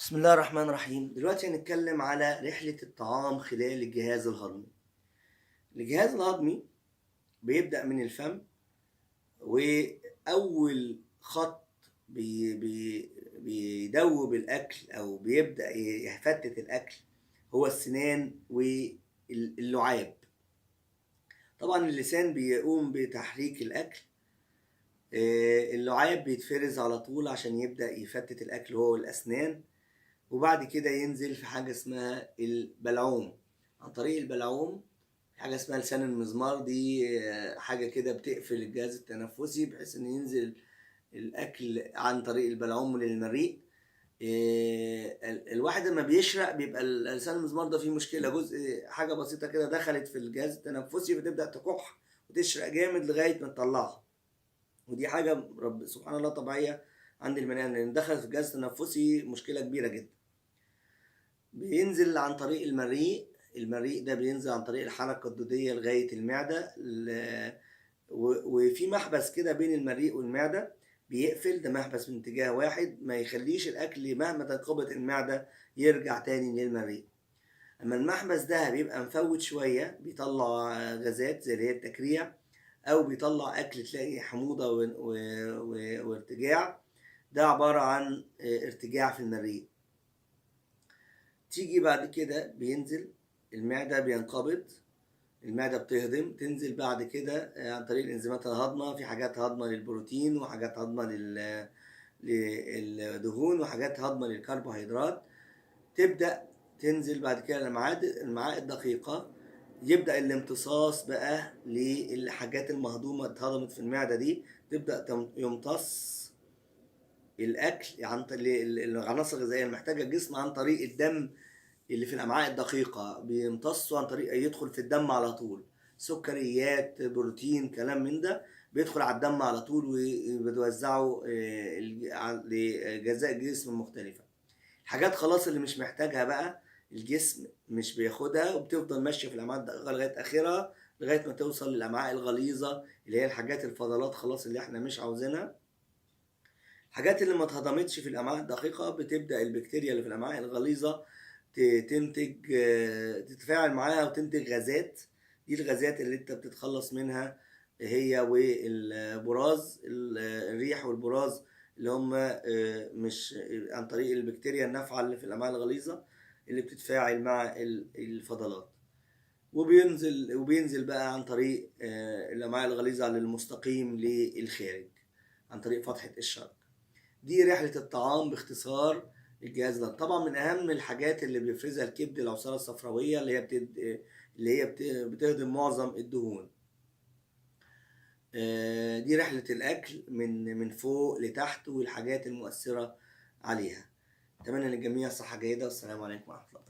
بسم الله الرحمن الرحيم. دلوقتي هنتكلم على رحلة الطعام خلال الجهاز الهضمي. الجهاز الهضمي بيبدأ من الفم، وأول خط بيدوب الأكل أو بيبدأ يفتت الأكل هو السنان واللعاب. طبعا اللسان بيقوم بتحريك الأكل، اللعاب بيتفرز على طول عشان يبدأ يفتت الأكل هو والأسنان، وبعد كده ينزل في حاجة اسمها البلعوم. عن طريق البلعوم حاجة اسمها لسان المزمار، دي حاجة كده بتقفل الجهاز التنفسي بحيث ان ينزل الأكل عن طريق البلعوم للمريء. الواحد لما بيشرق بيبقى لسان المزمار ده فيه مشكلة، جزء حاجة بسيطة كده دخلت في الجهاز التنفسي فتبدأ تكح وتشرق جامد لغاية ما تطلعها. ودي حاجة رب سبحان الله طبيعية عند البني آدم، لأن دخلت في الجهاز التنفسي مشكلة كبيرة جدا. بينزل عن طريق المريء ده بينزل عن طريق الحلقة الدودية لغاية المعدة، وفي محبس كده بين المريء والمعدة بيقفل، ده محبس من اتجاه واحد ما يخليش الأكل مهما تنقبض المعدة يرجع تاني للمريء. أما المحبس ده بيبقى مفوت شوية بيطلع غازات زي اللي هي التكريع، أو بيطلع أكل تلاقي حموضة وارتجاع، ده عبارة عن ارتجاع في المريء. تيجي بعد كده بينزل المعدة، بينقبض المعدة، بتهضم، تنزل بعد كده عن طريق الإنزيمات الهضمة، في حاجات هضمة للبروتين وحاجات هضمة للدهون وحاجات هضمة للكربوهيدرات. تبدأ تنزل بعد كده الأمعاء الدقيقة، يبدأ الامتصاص بقى للحاجات المهضومة اتهضمت في المعدة دي، تبدأ يمتص الأكل عن طريق العناصر الغذائية المحتاجة الجسم عن طريق الدم اللي في الأمعاء الدقيقة، بيمتصوا عن طريق يدخل في الدم على طول، سكريات، بروتين، كلام من ده بيدخل على الدم على طول وبتوزعه لأجزاء الجسم المختلفة. الحاجات خلاص اللي مش محتاجها بقى الجسم مش بياخدها، وبتفضل ماشية في الأمعاء الدقيقة لغاية آخرها، لغاية ما توصل للأمعاء الغليظة اللي هي الحاجات الفضلات خلاص اللي احنا مش عاوزينها. الحاجات اللي ما اتهضمتش في الأمعاء الدقيقة بتبدأ البكتيريا اللي في الأمعاء الغليظة تنتج، تتفاعل معاها وتنتج غازات. دي الغازات اللي انت بتتخلص منها هي والبراز، الريح والبراز، اللي هم مش عن طريق البكتيريا النافعة اللي في الأمعاء الغليظة اللي بتتفاعل مع الفضلات، وبينزل بقى عن طريق الأمعاء الغليظة للمستقيم للخارج عن طريق فتحة الشرج. دي رحلة الطعام باختصار الجهاز ده. طبعا من أهم الحاجات اللي بيفرزها الكبد العصارة الصفراوية اللي هي بتهضم معظم الدهون. دي رحلة الأكل من فوق لتحت والحاجات المؤثرة عليها. أتمنى للجميع صحة جيدة، والسلام عليكم ورحمة الله.